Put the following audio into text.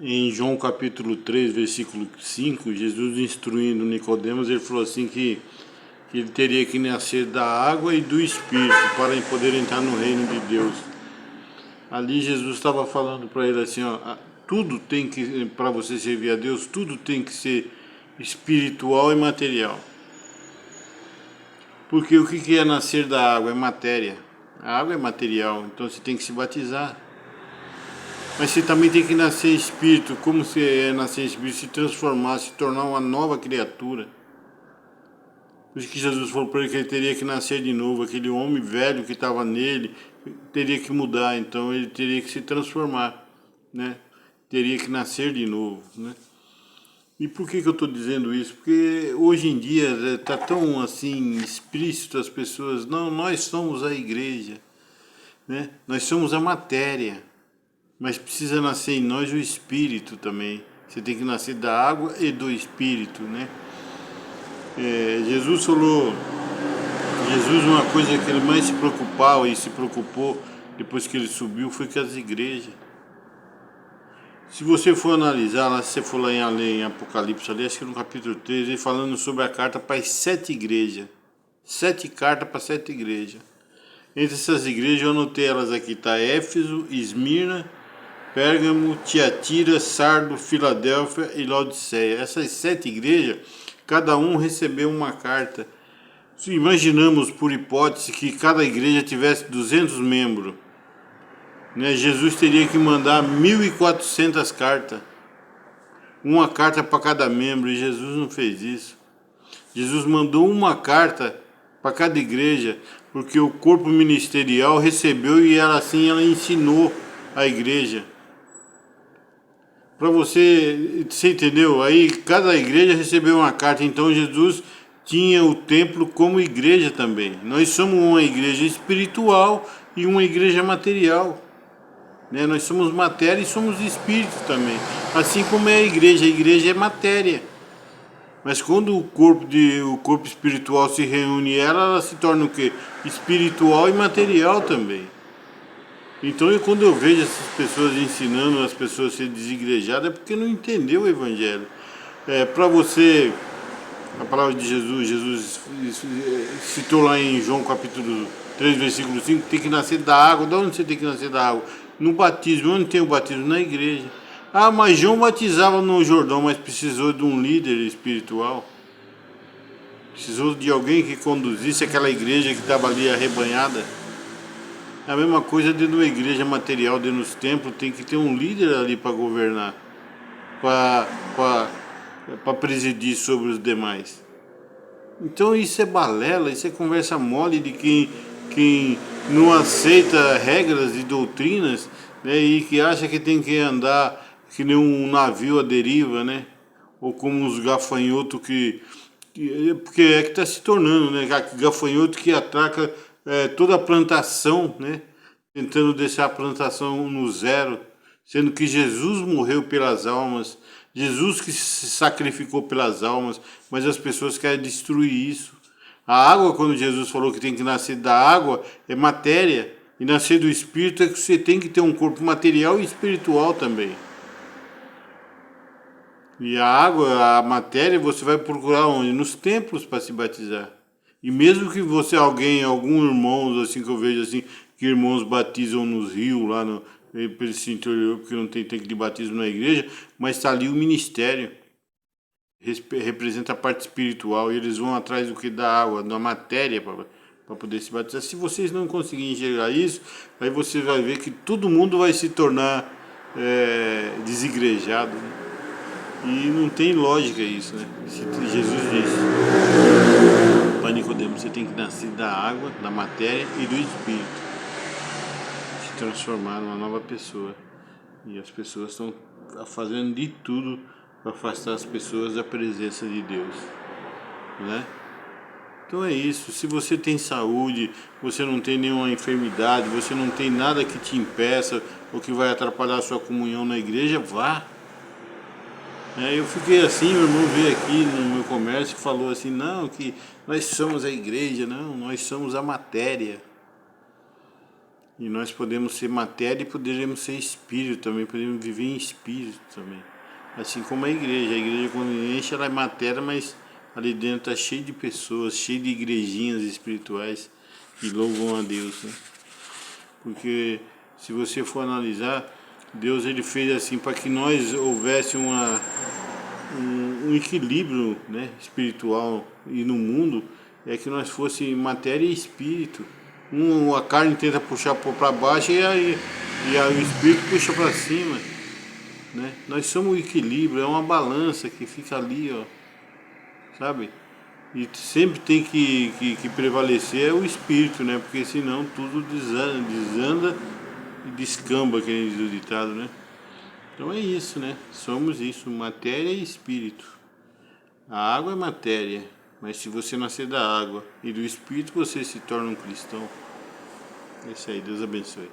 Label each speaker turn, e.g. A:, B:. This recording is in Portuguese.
A: Em João capítulo 3, versículo 5, Jesus instruindo Nicodemos, ele falou assim que ele teria que nascer da água e do Espírito para poder entrar no reino de Deus. Ali Jesus estava falando para ele assim, ó, tudo tem que, para você servir a Deus, tudo tem que ser espiritual e material. Porque o que é nascer da água? É matéria. A água é material, então você tem que se batizar. Mas você também tem que nascer espírito. Como você é nascer espírito? Se transformar, se tornar uma nova criatura. Por isso que Jesus falou para ele que ele teria que nascer de novo. Aquele homem velho que estava nele teria que mudar. Então ele teria que se transformar, né? Teria que nascer de novo, né? E por que eu estou dizendo isso? Porque hoje em dia está tão assim explícito as pessoas. Não, nós somos a igreja, né? Nós somos a matéria. Mas precisa nascer em nós o Espírito também. Você tem que nascer da água e do Espírito, né? Jesus falou, Jesus uma coisa que ele mais se preocupava e se preocupou depois que ele subiu foi com as igrejas. Se você for analisar, lá, se você for lá em Apocalipse, ali, acho que no capítulo 3, ele falando sobre a carta para as 7 igrejas. 7 cartas para 7 igrejas. Entre essas igrejas eu anotei elas aqui, tá? Éfeso, Esmirna, Pérgamo, Tiatira, Sardo, Filadélfia e Laodiceia. Essas 7 igrejas, cada um recebeu uma carta. Se imaginamos, por hipótese, que cada igreja tivesse 200 membros, né? Jesus teria que mandar 1.400 cartas. Uma carta para cada membro, e Jesus não fez isso. Jesus mandou uma carta para cada igreja, porque o corpo ministerial recebeu e ela assim ela ensinou a igreja. Para você entendeu? Aí cada igreja recebeu uma carta, então Jesus tinha o templo como igreja também. Nós somos uma igreja espiritual e uma igreja material, né? Nós somos matéria e somos espírito também. Assim como é a igreja é matéria. Mas quando o corpo espiritual se reúne ela se torna o quê? Espiritual e material também. Então, quando eu vejo essas pessoas ensinando as pessoas a ser desigrejadas, é porque não entendeu o Evangelho. Para você, a palavra de Jesus citou lá em João capítulo 3, versículo 5, tem que nascer da água. De onde você tem que nascer da água? No batismo. Onde tem o batismo? Na igreja. Ah, mas João batizava no Jordão, mas precisou de um líder espiritual. Precisou de alguém que conduzisse aquela igreja que estava ali arrebanhada. É a mesma coisa dentro de uma igreja material, dentro dos templos, tem que ter um líder ali para governar, para presidir sobre os demais. Então isso é balela, isso é conversa mole de quem não aceita regras e doutrinas, né, e que acha que tem que andar que nem um navio à deriva, né? Ou como os gafanhotos porque é que está se tornando, né? Gafanhoto que atraca toda a plantação, né? Tentando deixar a plantação no zero, sendo que Jesus morreu pelas almas, Jesus que se sacrificou pelas almas, mas as pessoas querem destruir isso. A água, quando Jesus falou que tem que nascer da água, é matéria, e nascer do Espírito é que você tem que ter um corpo material e espiritual também. E a água, a matéria, você vai procurar onde? Nos templos para se batizar. E mesmo que você, algum irmão, assim que eu vejo assim, que irmãos batizam nos rios, lá no pelo esse interior, porque não tem tempo de batismo na igreja, mas está ali o ministério. Representa a parte espiritual e eles vão atrás do que da água, da matéria para poder se batizar. Se vocês não conseguirem enxergar isso, aí você vai ver que todo mundo vai se tornar desigrejado, né? E não tem lógica isso, né? Jesus disse para Nicodemos, você tem que nascer da água, da matéria e do Espírito. Se transformar numa nova pessoa. E as pessoas estão fazendo de tudo para afastar as pessoas da presença de Deus, né? Então é isso, se você tem saúde, você não tem nenhuma enfermidade, você não tem nada que te impeça ou que vai atrapalhar a sua comunhão na igreja, vá. Eu fiquei assim, meu irmão veio aqui no meu comércio e falou assim, não, que nós somos a igreja, não, nós somos a matéria. E nós podemos ser matéria e poderemos ser espírito também, podemos viver em espírito também. Assim como a igreja quando enche ela é matéria, mas ali dentro está cheio de pessoas, cheio de igrejinhas espirituais que louvam a Deus, né? Porque se você for analisar, Deus ele fez assim para que nós houvesse um equilíbrio, né, espiritual e no mundo, é que nós fosse matéria e espírito. A carne tenta puxar para baixo o espírito puxa para cima, né? Nós somos o equilíbrio, é uma balança que fica ali, ó, sabe? E sempre tem que prevalecer é o espírito, né? Porque senão tudo desanda e descamba, que nem diz o ditado, né? Então é isso, né? Somos isso, matéria e espírito. A água é matéria, mas se você nascer da água e do espírito, você se torna um cristão. É isso aí, Deus abençoe.